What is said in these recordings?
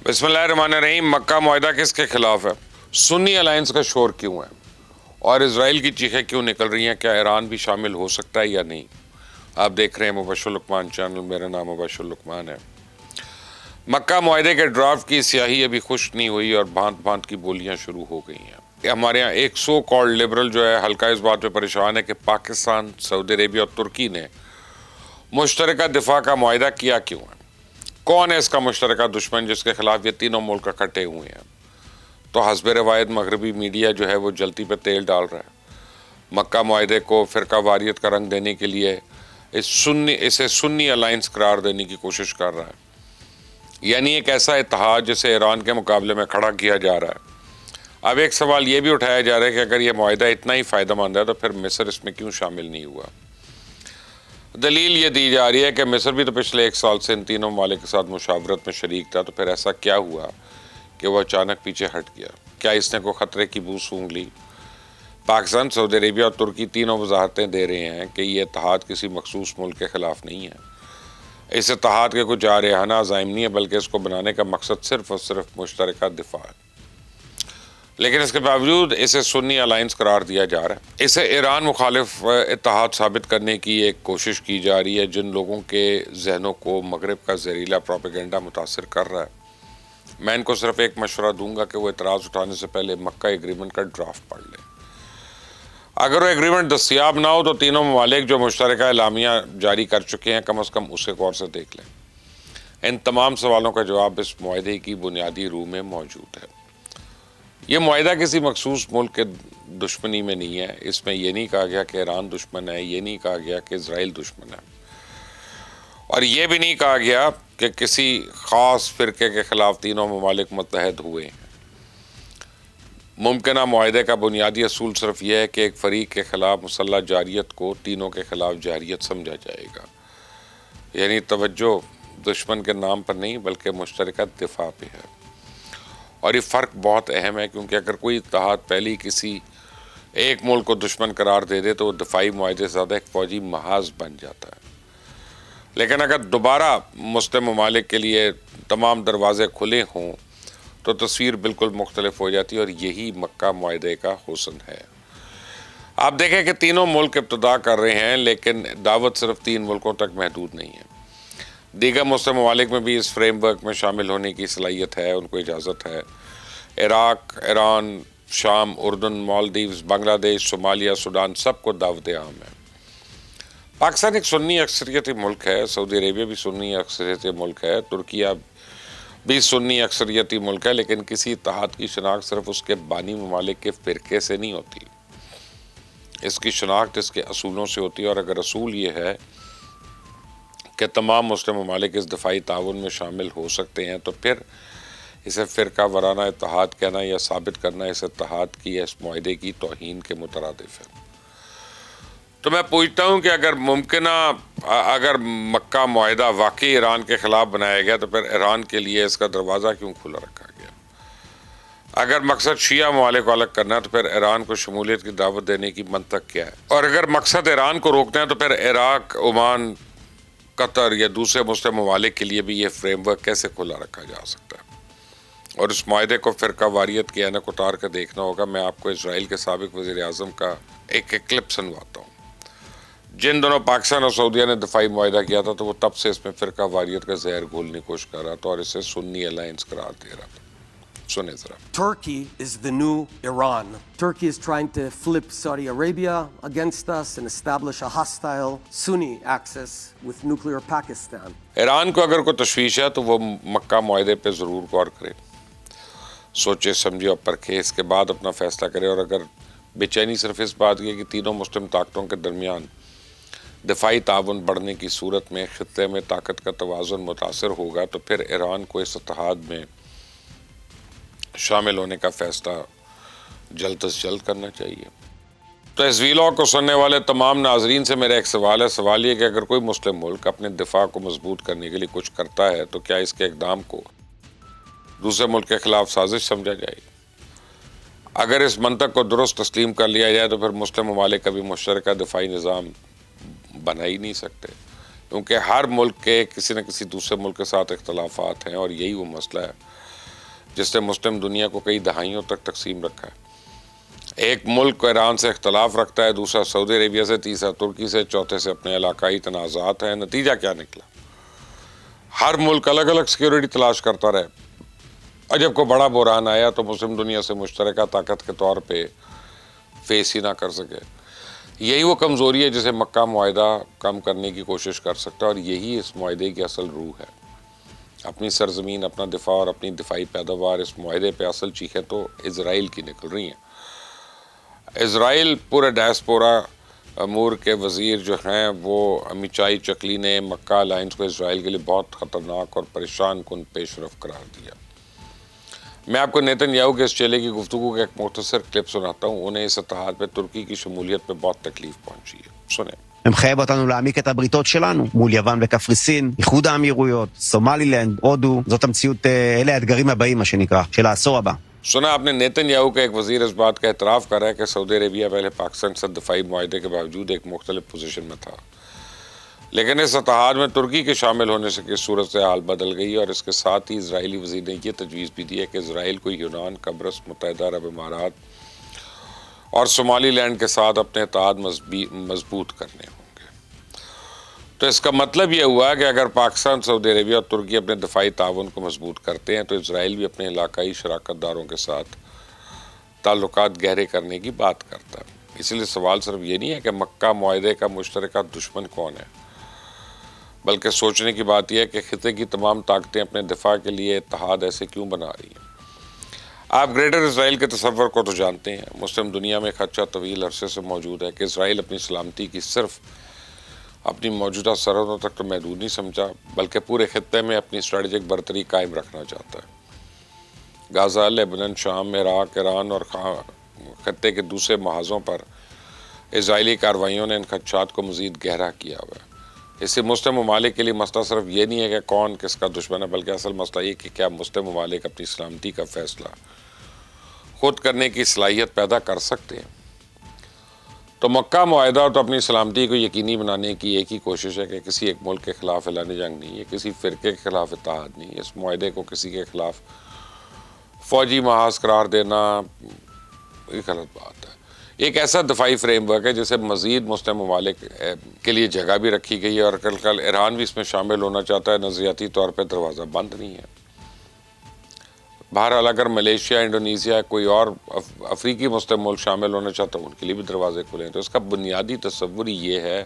بسم اللہ الرحمن الرحیم۔ مکہ معاہدہ کس کے خلاف ہے؟ سنی الائنس کا شور کیوں ہے اور اسرائیل کی چیخیں کیوں نکل رہی ہیں؟ کیا ایران بھی شامل ہو سکتا ہے یا نہیں؟ آپ دیکھ رہے ہیں مبشر لقمان چینل، میرا نام مبشر لقمان ہے۔ مکہ معاہدے کے ڈرافٹ کی سیاہی ابھی خشک نہیں ہوئی اور بھانت بھانت کی بولیاں شروع ہو گئی ہیں۔ ہمارے ہاں ایک سو کالڈ لبرل جو ہے ہلکا اس بات پہ پریشان ہے کہ پاکستان، سعودی عربیہ اور ترکی نے مشترکہ دفاع کا معاہدہ کیا کیوں ہے؟ کون ہے اس کا مشترکہ دشمن جس کے خلاف یہ تینوں ملک اکٹھے ہوئے ہیں؟ تو حسب روایت مغربی میڈیا جو ہے وہ جلتی پہ تیل ڈال رہا ہے۔ مکہ معاہدے کو فرقہ واریت کا رنگ دینے کے لیے اسے سنی الائنس قرار دینے کی کوشش کر رہا ہے، یعنی ایک ایسا اتحاد جسے ایران کے مقابلے میں کھڑا کیا جا رہا ہے۔ اب ایک سوال یہ بھی اٹھایا جا رہا ہے کہ اگر یہ معاہدہ اتنا ہی فائدہ مند ہے تو پھر مصر اس میں کیوں شامل نہیں ہوا؟ دلیل یہ دی جا رہی ہے کہ مصر بھی تو پچھلے ایک سال سے ان تینوں ممالک کے ساتھ مشاورت میں شریک تھا، تو پھر ایسا کیا ہوا کہ وہ اچانک پیچھے ہٹ گیا؟ کیا اس نے کوئی خطرے کی بو سونگھ لی؟ پاکستان، سعودی عربیہ اور ترکی تینوں وضاحتیں دے رہے ہیں کہ یہ اتحاد کسی مخصوص ملک کے خلاف نہیں ہے۔ اس اتحاد کے کچھ جارحانہ عزائم نہیں ہے، بلکہ اس کو بنانے کا مقصد صرف اور صرف مشترکہ دفاع ہے۔ لیکن اس کے باوجود اسے سنی الائنس قرار دیا جا رہا ہے۔ اسے ایران مخالف اتحاد ثابت کرنے کی ایک کوشش کی جا رہی ہے جن لوگوں کے ذہنوں کو مغرب کا زہریلا پروپیگنڈا متاثر کر رہا ہے۔ میں ان کو صرف ایک مشورہ دوں گا کہ وہ اعتراض اٹھانے سے پہلے مکہ ایگریمنٹ کا ڈرافٹ پڑھ لیں۔ اگر وہ ایگریمنٹ دستیاب نہ ہو تو تینوں ممالک جو مشترکہ اعلامیہ جاری کر چکے ہیں کم از کم اسے غور سے دیکھ لیں۔ ان تمام سوالوں کا جواب اس معاہدے کی بنیادی روح میں موجود ہے۔ یہ معاہدہ کسی مخصوص ملک کے دشمنی میں نہیں ہے۔ اس میں یہ نہیں کہا گیا کہ ایران دشمن ہے، یہ نہیں کہا گیا کہ اسرائیل دشمن ہے، اور یہ بھی نہیں کہا گیا کہ کسی خاص فرقے کے خلاف تینوں ممالک متحد ہوئے ہیں۔ ممکنہ معاہدے کا بنیادی اصول صرف یہ ہے کہ ایک فریق کے خلاف مسلح جارحیت کو تینوں کے خلاف جارحیت سمجھا جائے گا، یعنی توجہ دشمن کے نام پر نہیں بلکہ مشترکہ دفاع پہ ہے۔ اور یہ فرق بہت اہم ہے، کیونکہ اگر کوئی اتحاد پہلی کسی ایک ملک کو دشمن قرار دے دے تو وہ دفاعی معاہدے سے زیادہ ایک فوجی محاذ بن جاتا ہے۔ لیکن اگر دوبارہ مسلم ممالک کے لیے تمام دروازے کھلے ہوں تو تصویر بالکل مختلف ہو جاتی ہے، اور یہی مکہ معاہدے کا حسن ہے۔ آپ دیکھیں کہ تینوں ملک ابتدا کر رہے ہیں، لیکن دعوت صرف 3 ملکوں تک محدود نہیں ہے۔ دیگر مسلم ممالک میں بھی اس فریم ورک میں شامل ہونے کی صلاحیت ہے، ان کو اجازت ہے۔ عراق، ایران، شام، اردن، مالدیوز، بنگلہ دیش، صومالیہ، سوڈان، سب کو دعوت عام ہے۔ پاکستان ایک سنی اکثریتی ملک ہے، سعودی عربیہ بھی سنی اکثریتی ملک ہے، ترکیہ بھی سنی اکثریتی ملک ہے، لیکن کسی اتحاد کی شناخت صرف اس کے بانی ممالک کے فرقے سے نہیں ہوتی۔ اس کی شناخت اس کے اصولوں سے ہوتی ہے، اور اگر اصول یہ ہے کہ تمام مسلم ممالک اس دفاعی تعاون میں شامل ہو سکتے ہیں تو پھر اسے فرقہ وارانہ اتحاد کہنا یا ثابت کرنا اس اتحاد کی یا اس معاہدے کی توہین کے مترادف ہے۔ تو میں پوچھتا ہوں کہ اگر مکہ معاہدہ واقعی ایران کے خلاف بنایا گیا تو پھر ایران کے لیے اس کا دروازہ کیوں کھلا رکھا گیا؟ اگر مقصد شیعہ ممالک کو الگ کرنا ہے تو پھر ایران کو شمولیت کی دعوت دینے کی منطق کیا ہے؟ اور اگر مقصد ایران کو روکنا ہے تو پھر عراق، عمان، قطر یا دوسرے مسلم ممالک کے لیے بھی یہ فریم ورک کیسے کھلا رکھا جا سکتا ہے؟ اور اس معاہدے کو فرقہ واریت کی اینک اتار کر دیکھنا ہوگا۔ میں آپ کو اسرائیل کے سابق وزیر اعظم کا ایک کلپ سنواتا ہوں۔ جن دنوں پاکستان اور سعودیہ نے دفاعی معاہدہ کیا تھا تو وہ تب سے اس میں فرقہ واریت کا زہر گھولنے کی کوشش کر رہا تھا اور اسے سنی الائنس قرار دے رہا تھا۔ سنیں ذرا۔ Turkey is the new Iran. Turkey is trying to flip Saudi Arabia against us and establish a hostile Sunni axis with nuclear Pakistan. Iran کو اگر کوئی تشویش ہے تو وہ مکہ معاہدے پہ ضرور غور کرے، سوچے سمجھے اور پرکھے، اس کے بعد اپنا فیصلہ کرے۔ اور اگر بے چینی صرف اس بات کی ہے کہ تینوں مسلم طاقتوں کے درمیان دفاعی تعاون بڑھنے کی صورت میں خطے میں طاقت کا توازن متاثر ہوگا تو پھر ایران کو اس اتحاد میں شامل ہونے کا فیصلہ جلد از جلد کرنا چاہیے۔ تو اس ویلاگ کو سننے والے تمام ناظرین سے میرا ایک سوال ہے، سوال یہ کہ اگر کوئی مسلم ملک اپنے دفاع کو مضبوط کرنے کے لیے کچھ کرتا ہے تو کیا اس کے اقدام کو دوسرے ملک کے خلاف سازش سمجھا جائے گی؟ اگر اس منطق کو درست تسلیم کر لیا جائے تو پھر مسلم ممالک کبھی مشترکہ دفاعی نظام بنا ہی نہیں سکتے، کیونکہ ہر ملک کے کسی نہ کسی دوسرے ملک کے ساتھ اختلافات ہیں، اور یہی وہ مسئلہ ہے جس نے مسلم دنیا کو کئی دہائیوں تک تقسیم رکھا ہے. ایک ملک ایران سے اختلاف رکھتا ہے, دوسرا سعودی عربیہ سے, تیسرا ترکی سے, چوتھے سے اپنے علاقائی تنازعات ہیں. نتیجہ کیا نکلا؟ ہر ملک الگ الگ سیکیورٹی تلاش کرتا رہے, اور جب کوئی بڑا بحران آیا تو مسلم دنیا سے مشترکہ طاقت کے طور پہ فیس ہی نہ کر سکے. یہی وہ کمزوری ہے جسے مکہ معاہدہ کم کرنے کی کوشش کر سکتا ہے, اور یہی اس معاہدے کی اصل روح ہے. اپنی سرزمین, اپنا دفاع اور اپنی دفاعی پیداوار, اس معاہدے پہ اصل چیخیں تو اسرائیل کی نکل رہی ہیں. اسرائیل پورے ڈائسپورا امور کے وزیر جو ہیں وہ امیچائی چکلی نے مکہ الائنس کو اسرائیل کے لیے بہت خطرناک اور پریشان کن پیش رفت قرار دیا. میں آپ کو نیتن یاہو کے اس چیلے کی گفتگو کا ایک مختصر کلپ سناتا ہوں. انہیں اس اتحاد پہ ترکی کی شمولیت پہ بہت تکلیف پہنچی ہے. سنیں. מחייב אותנו להעמיק את הבריתות שלנו מול יוון וקפריסין, איחוד האמירויות, סומלילנד, הודו. זאת המציאות, אלה האתגרים הבאים, מה שנקרא, של העשור הבא. سنا آپ نے نیتن یاہو کا ایک وزیر اس بات کا اعتراف کر رہا ہے کہ سعودی عربیہ پہلے پاکستان سے دفاعی معاہدے کے باوجود ایک مختلف پوزیشن میں تھا, لیکن اس اتحاد میں ترکی کے شامل ہونے سے کی صورت حال بدل گئی, اور اس کے ساتھ ہی اسرائیلی وزیر نے یہ تجویز بھی دی ہے کہ اسرائیل کو یونان, قبرص, متحدہ عرب امارات اور صومالی لینڈ کے ساتھ اپنے اتحاد مضبوط کرنے ہوں گے. تو اس کا مطلب یہ ہوا کہ اگر پاکستان, سعودی عربیہ اور ترکی اپنے دفاعی تعاون کو مضبوط کرتے ہیں تو اسرائیل بھی اپنے علاقائی شراکت داروں کے ساتھ تعلقات گہرے کرنے کی بات کرتا ہے. اس لیے سوال صرف یہ نہیں ہے کہ مکہ معاہدے کا مشترکہ دشمن کون ہے, بلکہ سوچنے کی بات یہ ہے کہ خطے کی تمام طاقتیں اپنے دفاع کے لیے اتحاد ایسے کیوں بنا رہی ہیں. آپ گریٹر اسرائیل کے تصور کو تو جانتے ہیں. مسلم دنیا میں ایک خدشہ طویل عرصے سے موجود ہے کہ اسرائیل اپنی سلامتی کی صرف اپنی موجودہ سرحدوں تک تو محدود نہیں سمجھا, بلکہ پورے خطے میں اپنی اسٹریٹجک برتری قائم رکھنا چاہتا ہے. غزہ, لیبنان, شام, عراق, ایران اور خطے کے دوسرے محاذوں پر اسرائیلی کارروائیوں نے ان خدشات کو مزید گہرا کیا ہوا ہے. اس سے مسلم ممالک کے لیے مسئلہ صرف یہ نہیں ہے کہ کون کس کا دشمن ہے, بلکہ اصل مسئلہ یہ کہ کیا مسلم ممالک اپنی سلامتی کا فیصلہ خود کرنے کی صلاحیت پیدا کر سکتے ہیں. تو مکہ معاہدہ تو اپنی سلامتی کو یقینی بنانے کی ایک ہی کوشش ہے کہ کسی ایک ملک کے خلاف اعلان جنگ نہیں ہے, کسی فرقے کے خلاف اتحاد نہیں. اس معاہدے کو کسی کے خلاف فوجی محاذ قرار دینا ایک غلط بات ہے. ایک ایسا دفاعی فریم ورک ہے جسے مزید مسلم ممالک کے لیے جگہ بھی رکھی گئی ہے, اور کل ایران بھی اس میں شامل ہونا چاہتا ہے. نظریاتی طور پہ دروازہ بند نہیں ہے. بہرحال اگر ملیشیا, انڈونیزیا, کوئی اور افریقی مسلم ملک شامل ہونا چاہتا ہے, ان کے لیے بھی دروازے کھلے ہیں. تو اس کا بنیادی تصور یہ ہے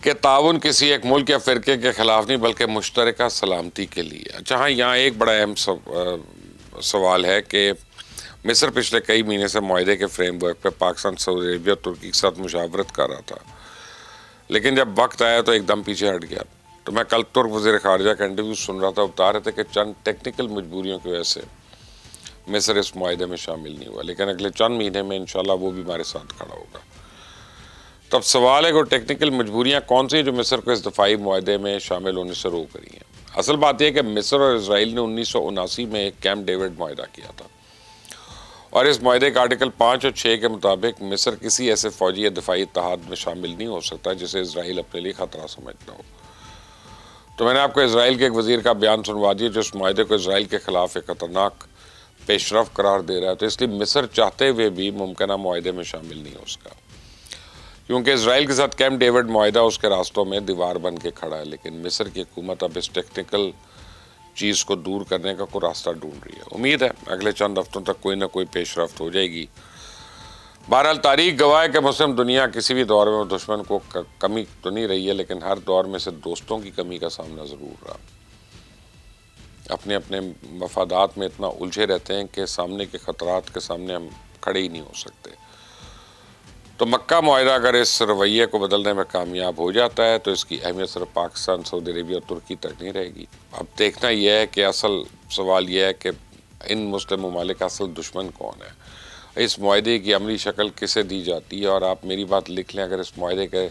کہ تعاون کسی ایک ملک یا فرقے کے خلاف نہیں, بلکہ مشترکہ سلامتی کے لیے. اچھا ہاں, یہاں ایک بڑا اہم سوال ہے کہ مصر پچھلے کئی مہینے سے معاہدے کے فریم ورک پہ پاکستان, سعودی عربیہ اور ترکی کے ساتھ مشاورت کر رہا تھا, لیکن جب وقت آیا تو ایک دم پیچھے ہٹ گیا. تو میں کل ترک وزیر خارجہ کا انٹرویو سن رہا تھا, بتا رہے تھے کہ چند ٹیکنیکل مجبوریوں کی وجہ سے مصر اس معاہدے میں شامل نہیں ہوا, لیکن اگلے چند مہینے میں انشاءاللہ وہ بھی ہمارے ساتھ کھڑا ہوگا. تب سوال ہے کہ وہ ٹیکنیکل مجبوریاں کون سی ہیں جو مصر کو اس دفاعی معاہدے میں شامل ہونے سے روک رہی ہیں. اصل بات یہ ہے کہ مصر اور اسرائیل نے 1979 میں ایک کیمپ ڈیوڈ معاہدہ کیا تھا, اور اس معاہدے کا آرٹیکل 5 اور 6 کے مطابق مصر کسی ایسے فوجی یا دفاعی اتحاد میں شامل نہیں ہو سکتا جسے اسرائیل اپنے لیے خطرہ سمجھتا ہو. تو میں نے آپ کو اسرائیل کے ایک وزیر کا بیان سنوا دیا جو اس معاہدے کو اسرائیل کے خلاف ایک خطرناک پیش رفت قرار دے رہا ہے. تو اس لیے مصر چاہتے ہوئے بھی ممکنہ معاہدے میں شامل نہیں ہو سکا, کیونکہ اسرائیل کے ساتھ کیمپ ڈیوڈ معاہدہ اس کے راستوں میں دیوار بن کے کھڑا ہے. لیکن مصر کی حکومت اب اس ٹیکنیکل چیز کو دور کرنے کا کوئی راستہ ڈھونڈ رہی ہے. امید ہے اگلے چند ہفتوں تک کوئی نہ کوئی پیش رفت ہو جائے گی. بہرحال تاریخ گواہ ہے کہ مسلم دنیا کسی بھی دور میں دشمن کو کمی تو نہیں رہی ہے, لیکن ہر دور میں سے دوستوں کی کمی کا سامنا ضرور رہا. اپنے اپنے مفادات میں اتنا الجھے رہتے ہیں کہ سامنے کے خطرات کے سامنے ہم کھڑے ہی نہیں ہو سکتے. تو مکہ معاہدہ اگر اس رویے کو بدلنے میں کامیاب ہو جاتا ہے تو اس کی اہمیت صرف پاکستان, سعودی عربیہ اور ترکی تک نہیں رہے گی. اب دیکھنا یہ ہے کہ اصل سوال یہ ہے کہ ان مسلم ممالک کا اصل دشمن کون ہے, اس معاہدے کی عملی شکل کسے دی جاتی ہے. اور آپ میری بات لکھ لیں, اگر اس معاہدے کے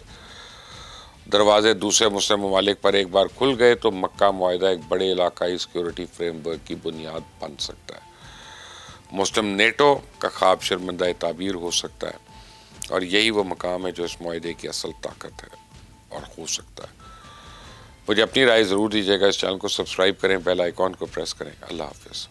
دروازے دوسرے مسلم ممالک پر ایک بار کھل گئے تو مکہ معاہدہ ایک بڑے علاقائی سیکیورٹی فریم ورک کی بنیاد بن سکتا ہے. مسلم نیٹو کا خواب شرمندہ تعبیر ہو سکتا ہے, اور یہی وہ مقام ہے جو اس معاہدے کی اصل طاقت ہے اور ہو سکتا ہے. مجھے اپنی رائے ضرور دیجیے گا. اس چینل کو سبسکرائب کریں, بیل آئیکن کو پریس کریں. اللہ حافظ.